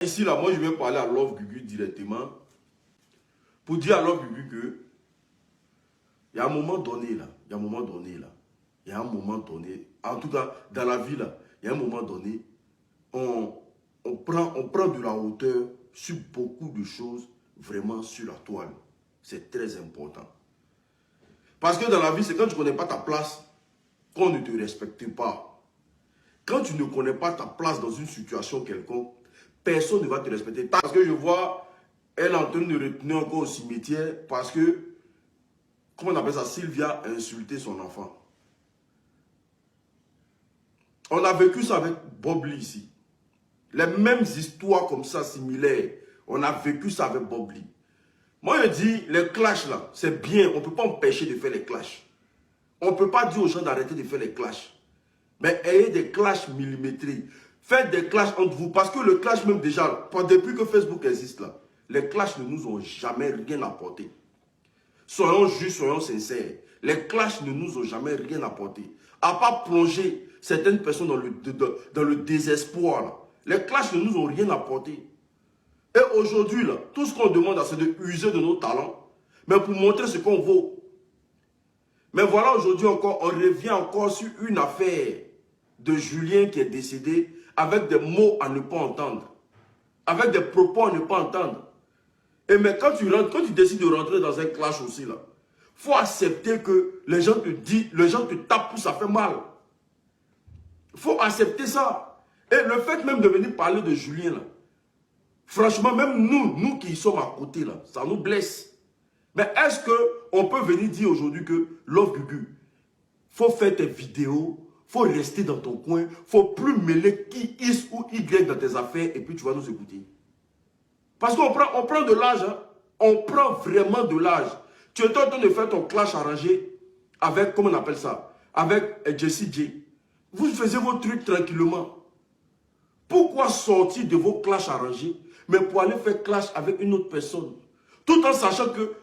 Ici, là, moi, je vais parler à Love Gugu directement pour dire à Love Gugu que il y a un moment donné, là, il y a un moment donné, là, il y a un moment donné, en tout cas, dans la vie, là, il y a un moment donné, on prend de la hauteur sur beaucoup de choses, vraiment sur la toile. C'est très important. Parce que dans la vie, c'est quand tu ne connais pas ta place, qu'on ne te respecte pas. Quand tu ne connais pas ta place dans une situation quelconque, personne ne va te respecter. Parce que je vois, elle est en train de retenir encore au cimetière parce que, comment on appelle ça, Sylvia a insulté son enfant. On a vécu ça avec Bob Lee ici. Les mêmes histoires comme ça, similaires. On a vécu ça avec Bob Lee. Moi, je dis, les clashs là, c'est bien. On ne peut pas empêcher de faire les clashs. On ne peut pas dire aux gens d'arrêter de faire les clashs. Mais ayez des clashs millimétrés. Faites des clashs entre vous. Parce que le clash même déjà, depuis que Facebook existe là, les clashs ne nous ont jamais rien apporté. Soyons justes, soyons sincères. Les clashs ne nous ont jamais rien apporté. À part plonger certaines personnes dans le désespoir. Là. Les clashs ne nous ont rien apporté. Et aujourd'hui, là, tout ce qu'on demande, c'est de user de nos talents, mais pour montrer ce qu'on vaut. Mais voilà, aujourd'hui encore, on revient encore sur une affaire de Julien qui est décédé avec des mots à ne pas entendre, avec des propos à ne pas entendre. Et mais quand tu décides de rentrer dans un clash aussi, là, il faut accepter que les gens te disent, les gens te tapent pour ça fait mal. Il faut accepter ça. Et le fait même de venir parler de Julien, là, franchement, même nous qui sommes à côté, là, ça nous blesse. Mais est-ce qu'on peut venir dire aujourd'hui que Love Gugu, il faut faire tes vidéos, il faut rester dans ton coin, il ne faut plus mêler qui, X ou Y dans tes affaires et puis tu vas nous écouter. Parce qu'on prend de l'âge, hein? On prend vraiment de l'âge. Tu es en train de faire ton clash arrangé avec, comment on appelle ça, avec Jessie J. Vous faisiez vos trucs tranquillement. Pourquoi sortir de vos clashs arrangés, mais pour aller faire clash avec une autre personne? Tout en sachant que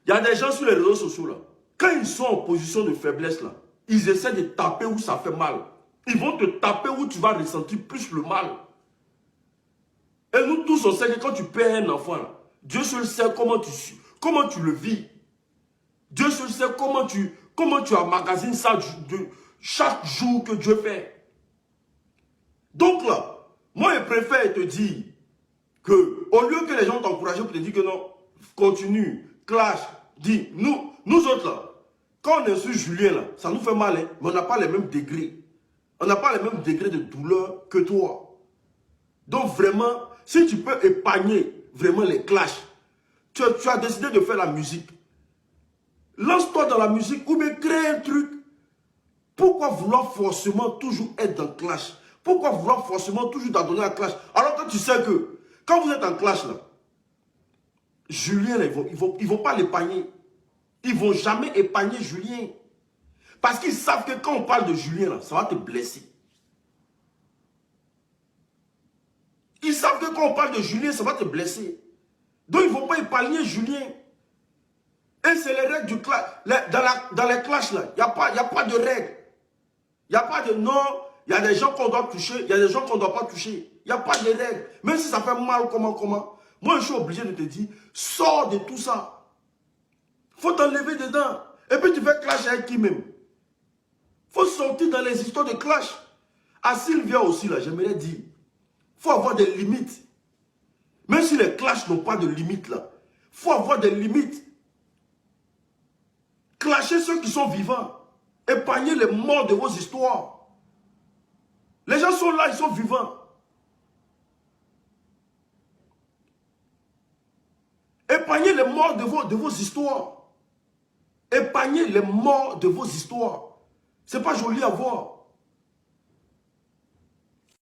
il y a des gens sur les réseaux sociaux, là, quand ils sont en position de faiblesse, là, ils essaient de taper où ça fait mal. Ils vont te taper où tu vas ressentir plus le mal. Et nous tous, on sait que quand tu perds un enfant, là, Dieu seul sait comment tu le vis. Dieu seul sait comment tu emmagasines ça chaque jour que Dieu fait. Donc là, moi je préfère te dire que, au lieu que les gens t'encouragent pour te dire que non, continue, clash, dis, nous autres là, quand on est sur Julien là, ça nous fait mal, hein, mais on n'a pas les mêmes degrés. On n'a pas les mêmes degrés de douleur que toi. Donc vraiment, si tu peux épargner vraiment les clashs, tu as décidé de faire la musique. Lance-toi dans la musique ou bien crée un truc. Pourquoi vouloir forcément toujours être dans le clash? Pourquoi vouloir forcément toujours t'adonner à clash? Alors que tu sais que quand vous êtes en clash là, Julien, là, ils vont pas l'épargner. Ils ne vont jamais épargner Julien. Parce qu'ils savent que quand on parle de Julien, là, ça va te blesser. Ils savent que quand on parle de Julien, ça va te blesser. Donc ils ne vont pas épargner Julien. Et c'est les règles du clash. Dans les clashs, là, il n'y a pas de règles. Il n'y a pas de non. Il y a des gens qu'on doit toucher, il y a des gens qu'on ne doit pas toucher. Il n'y a pas de règles. Même si ça fait mal, comment. Moi, je suis obligé de te dire, sors de tout ça. Il faut t'enlever dedans. Et puis tu fais clash avec qui même? Il faut sortir dans les histoires de clash. À Sylvia aussi, là, j'aimerais dire, il faut avoir des limites. Même si les clashs n'ont pas de limites, là, il faut avoir des limites. Clasher ceux qui sont vivants. Épargnez les morts de vos histoires. Les gens sont là, ils sont vivants. Épargnez les morts de vos histoires. Épargnez les morts de vos histoires. Ce n'est pas joli à voir.